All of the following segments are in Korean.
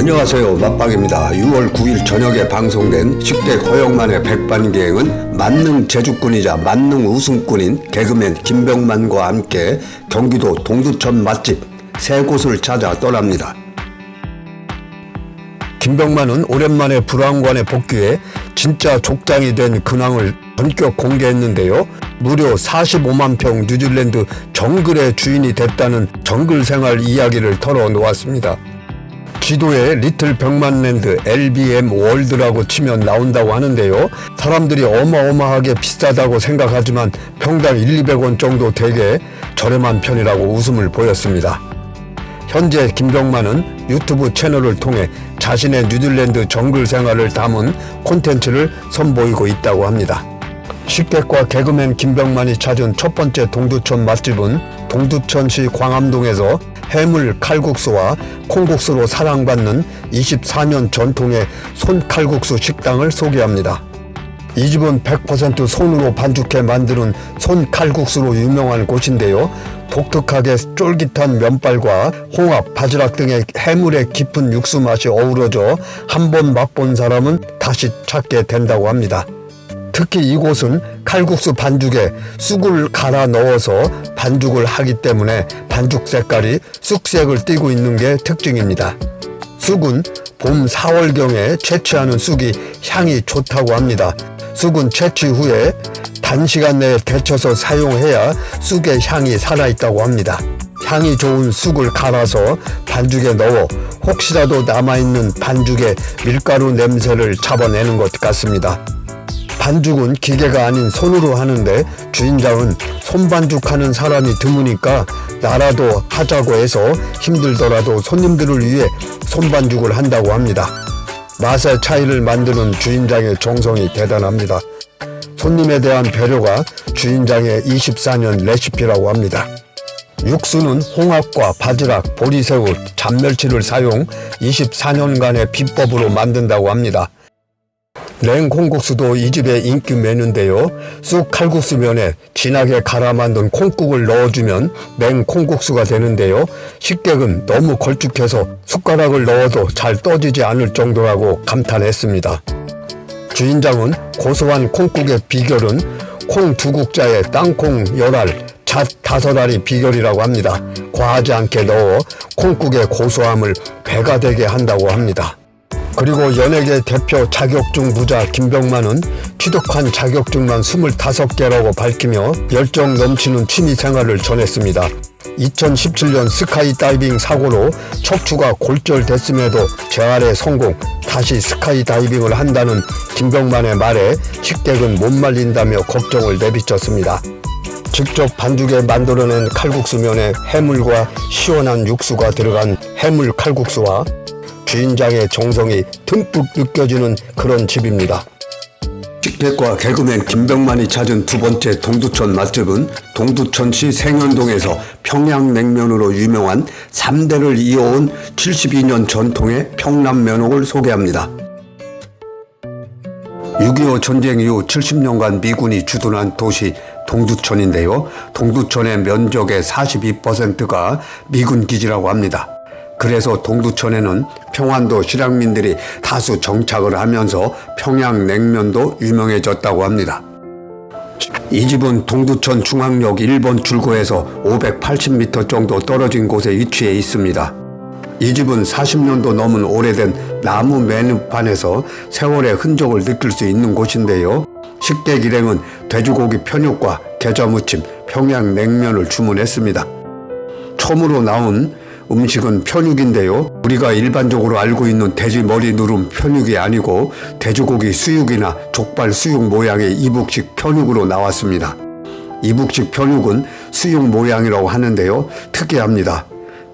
안녕하세요, 맛박입니다. 6월 9일 저녁에 방송된 식객 허영만의 백반기행은 만능 제주꾼이자 만능 우승꾼인 개그맨 김병만과 함께 경기도 동두천 맛집 3곳을 찾아 떠납니다. 김병만은 오랜만에 불황관에 복귀해 진짜 족장이 된 근황을 전격 공개했는데요. 무려 45만 평 뉴질랜드 정글의 주인이 됐다는 정글 생활 이야기를 털어놓았습니다. 지도에 리틀 병만랜드 LBM 월드라고 치면 나온다고 하는데요. 사람들이 어마어마하게 비싸다고 생각하지만 평당 100-200원 정도 되게 저렴한 편이라고 웃음을 보였습니다. 현재 김병만은 유튜브 채널을 통해 자신의 뉴질랜드 정글 생활을 담은 콘텐츠를 선보이고 있다고 합니다. 식객과 개그맨 김병만이 찾은 첫 번째 동두천 맛집은 동두천시 광암동에서 해물 칼국수와 콩국수로 사랑받는 24년 전통의 손칼국수 식당을 소개합니다. 이 집은 100% 손으로 반죽해 만드는 손칼국수로 유명한 곳인데요. 독특하게 쫄깃한 면발과 홍합, 바지락 등의 해물의 깊은 육수 맛이 어우러져 한번 맛본 사람은 다시 찾게 된다고 합니다. 특히 이곳은 칼국수 반죽에 쑥을 갈아 넣어서 반죽을 하기 때문에 반죽 색깔이 쑥색을 띠고 있는 게 특징입니다. 쑥은 봄 4월경에 채취하는 쑥이 향이 좋다고 합니다. 쑥은 채취 후에 단시간 내에 데쳐서 사용해야 쑥의 향이 살아있다고 합니다. 향이 좋은 쑥을 갈아서 반죽에 넣어 혹시라도 남아있는 반죽의 밀가루 냄새를 잡아내는 것 같습니다. 반죽은 기계가 아닌 손으로 하는데 주인장은 손반죽하는 사람이 드무니까 나라도 하자고 해서 힘들더라도 손님들을 위해 손반죽을 한다고 합니다. 맛의 차이를 만드는 주인장의 정성이 대단합니다. 손님에 대한 배려가 주인장의 24년 레시피라고 합니다. 육수는 홍합과 바지락, 보리새우, 잔멸치를 사용 24년간의 비법으로 만든다고 합니다. 냉콩국수도 이 집의 인기 메뉴인데요. 쑥 칼국수면에 진하게 갈아 만든 콩국을 넣어주면 냉콩국수가 되는데요. 식객은 너무 걸쭉해서 숟가락을 넣어도 잘 떠지지 않을 정도라고 감탄했습니다. 주인장은 고소한 콩국의 비결은 콩 2국자에 땅콩 10알, 잣 5알이 비결이라고 합니다. 과하지 않게 넣어 콩국의 고소함을 배가 되게 한다고 합니다. 그리고 연예계 대표 자격증 부자 김병만은 취득한 자격증만 25개라고 밝히며 열정 넘치는 취미생활을 전했습니다. 2017년 스카이다이빙 사고로 척추가 골절됐음에도 재활에 성공, 다시 스카이다이빙을 한다는 김병만의 말에 식객은 못 말린다며 걱정을 내비쳤습니다. 직접 반죽에 만들어낸 칼국수면에 해물과 시원한 육수가 들어간 해물 칼국수와 주인장의 정성이 듬뿍 느껴지는 그런 집입니다. 식객과 개그맨 김병만이 찾은 두 번째 동두천 맛집은 동두천시 생현동에서 평양냉면으로 유명한 3대를 이어온 72년 전통의 평남면옥을 소개합니다. 6.25 전쟁 이후 70년간 미군이 주둔한 도시 동두천인데요. 동두천의 면적의 42%가 미군 기지라고 합니다. 그래서 동두천에는 평안도 실향민들이 다수 정착을 하면서 평양냉면도 유명해졌다고 합니다. 이 집은 동두천 중앙역 1번 출구에서 580m 정도 떨어진 곳에 위치해 있습니다. 이 집은 40년도 넘은 오래된 나무 메뉴판에서 세월의 흔적을 느낄 수 있는 곳인데요. 식객 일행은 돼지고기 편육과 게자무침, 평양냉면을 주문했습니다. 처음으로 나온 음식은 편육인데요. 우리가 일반적으로 알고 있는 돼지 머리 누름 편육이 아니고 돼지고기 수육이나 족발 수육 모양의 이북식 편육으로 나왔습니다. 이북식 편육은 수육 모양이라고 하는데요. 특이합니다.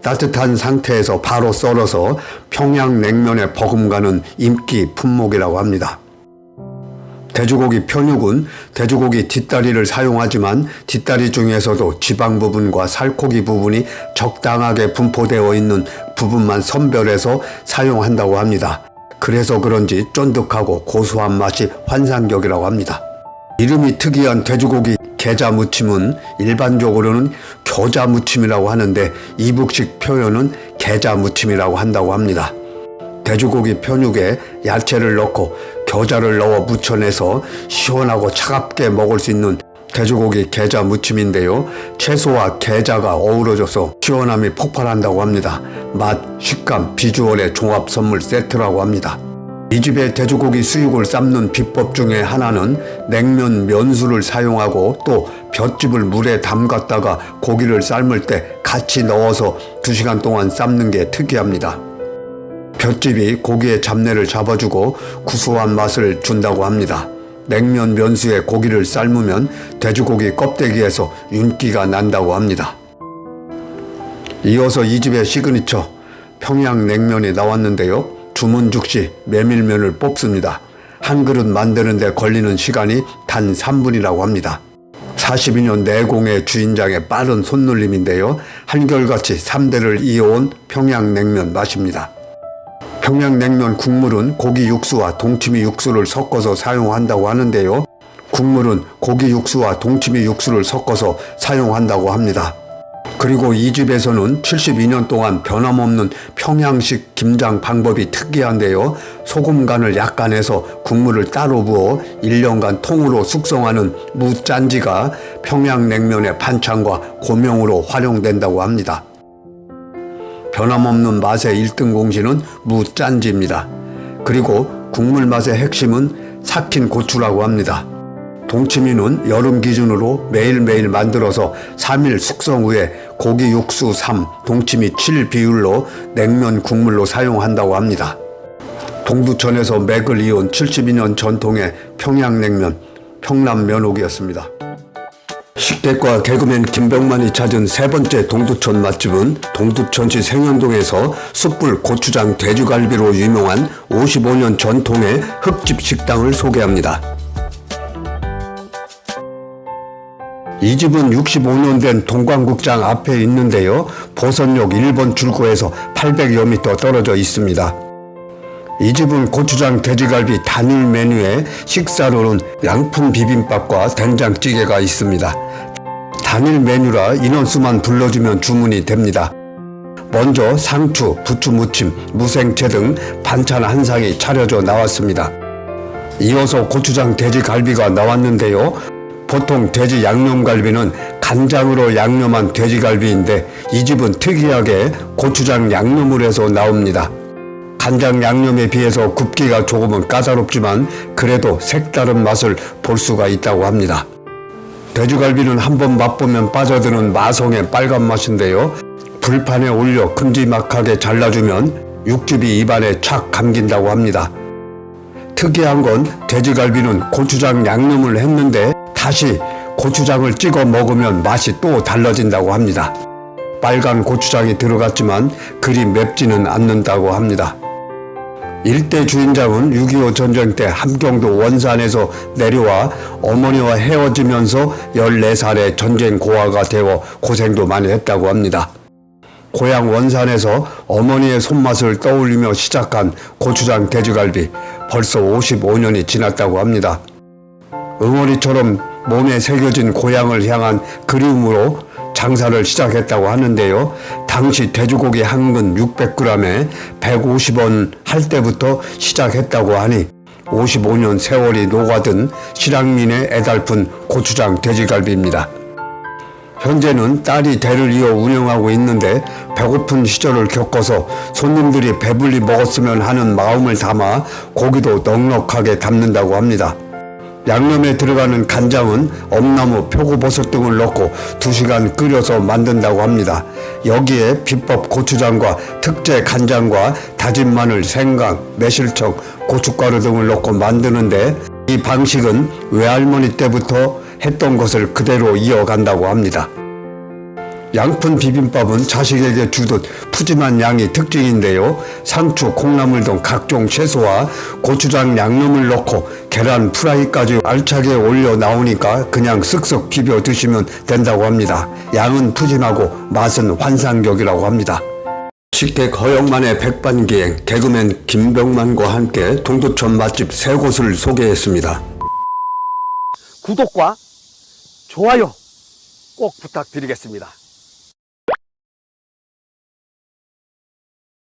따뜻한 상태에서 바로 썰어서 평양냉면에 버금가는 인기 품목이라고 합니다. 돼지고기 편육은 돼지고기 뒷다리를 사용하지만 뒷다리 중에서도 지방 부분과 살코기 부분이 적당하게 분포되어 있는 부분만 선별해서 사용한다고 합니다. 그래서 그런지 쫀득하고 고소한 맛이 환상적이라고 합니다. 이름이 특이한 돼지고기 게자무침은 일반적으로는 겨자무침이라고 하는데 이북식 표현은 게자무침이라고 한다고 합니다. 돼지고기 편육에 야채를 넣고 겨자를 넣어 무쳐내서 시원하고 차갑게 먹을 수 있는 돼지고기 게자 무침인데요. 채소와 게자가 어우러져서 시원함이 폭발한다고 합니다. 맛, 식감, 비주얼의 종합 선물 세트라고 합니다. 이 집의 돼지고기 수육을 삶는 비법 중에 하나는 냉면 면수를 사용하고 또 볏짚을 물에 담갔다가 고기를 삶을 때 같이 넣어서 2시간 동안 삶는 게 특이합니다. 볏짚이 고기의 잡내를 잡아주고 구수한 맛을 준다고 합니다. 냉면 면수에 고기를 삶으면 돼지고기 껍데기에서 윤기가 난다고 합니다. 이어서 이 집의 시그니처 평양냉면이 나왔는데요. 주문 즉시 메밀면을 뽑습니다. 한 그릇 만드는 데 걸리는 시간이 단 3분이라고 합니다. 42년 내공의 주인장의 빠른 손놀림인데요. 한결같이 3대를 이어온 평양냉면 맛입니다. 평양냉면 국물은 고기 육수와 동치미 육수를 섞어서 사용한다고 하는데요. 국물은 고기 육수와 동치미 육수를 섞어서 사용한다고 합니다. 그리고 이 집에서는 72년 동안 변함없는 평양식 김장 방법이 특이한데요. 소금 간을 약간 해서 국물을 따로 부어 1년간 통으로 숙성하는 무짠지가 평양냉면의 반찬과 고명으로 활용된다고 합니다. 변함없는 맛의 1등 공신은 무짠지입니다. 그리고 국물 맛의 핵심은 삭힌 고추라고 합니다. 동치미는 여름 기준으로 매일매일 만들어서 3일 숙성 후에 고기 육수 3, 동치미 7 비율로 냉면 국물로 사용한다고 합니다. 동두천에서 맥을 이은 72년 전통의 평양냉면, 평남면옥이었습니다. 식객과 개그맨 김병만이 찾은 세 번째 동두천 맛집은 동두천시 생현동에서 숯불 고추장 돼지갈비로 유명한 55년 전통의 흙집 식당을 소개합니다. 이 집은 65년 된 동광극장 앞에 있는데요. 보선역 1번 출구에서 800여 미터 떨어져 있습니다. 이 집은 고추장 돼지갈비 단일 메뉴에 식사로는 양푼 비빔밥과 된장찌개가 있습니다. 단일 메뉴라 인원수만 불러주면 주문이 됩니다. 먼저 상추, 부추 무침, 무생채 등 반찬 한 상이 차려져 나왔습니다. 이어서 고추장 돼지갈비가 나왔는데요. 보통 돼지 양념갈비는 간장으로 양념한 돼지갈비인데 이 집은 특이하게 고추장 양념을 해서 나옵니다. 간장 양념에 비해서 굽기가 조금은 까다롭지만 그래도 색다른 맛을 볼 수가 있다고 합니다. 돼지갈비는 한번 맛보면 빠져드는 마성의 빨간 맛인데요. 불판에 올려 큼지막하게 잘라주면 육즙이 입안에 착 감긴다고 합니다. 특이한 건 돼지갈비는 고추장 양념을 했는데 다시 고추장을 찍어 먹으면 맛이 또 달라진다고 합니다. 빨간 고추장이 들어갔지만 그리 맵지는 않는다고 합니다. 일대 주인장은 6.25 전쟁 때 함경도 원산에서 내려와 어머니와 헤어지면서 14살에 전쟁 고아가 되어 고생도 많이 했다고 합니다. 고향 원산에서 어머니의 손맛을 떠올리며 시작한 고추장 돼지갈비, 벌써 55년이 지났다고 합니다. 응어리처럼 몸에 새겨진 고향을 향한 그리움으로 장사를 시작했다고 하는데요. 당시 돼지고기 한 근 600g에 150원 할 때부터 시작했다고 하니 55년 세월이 녹아든 실향민의 애달픈 고추장 돼지갈비입니다. 현재는 딸이 대를 이어 운영하고 있는데 배고픈 시절을 겪어서 손님들이 배불리 먹었으면 하는 마음을 담아 고기도 넉넉하게 담는다고 합니다. 양념에 들어가는 간장은 엄나무, 표고버섯 등을 넣고 2시간 끓여서 만든다고 합니다. 여기에 비법 고추장과 특제 간장과 다진 마늘, 생강, 매실청, 고춧가루 등을 넣고 만드는데 이 방식은 외할머니 때부터 했던 것을 그대로 이어간다고 합니다. 양푼 비빔밥은 자식에게 주듯 푸짐한 양이 특징인데요. 상추, 콩나물 등 각종 채소와 고추장 양념을 넣고 계란 프라이까지 알차게 올려 나오니까 그냥 쓱쓱 비벼 드시면 된다고 합니다. 양은 푸짐하고 맛은 환상적이라고 합니다. 식객 허영만의 백반기행, 개그맨 김병만과 함께 동두천 맛집 3곳을 소개했습니다. 구독과 좋아요 꼭 부탁드리겠습니다.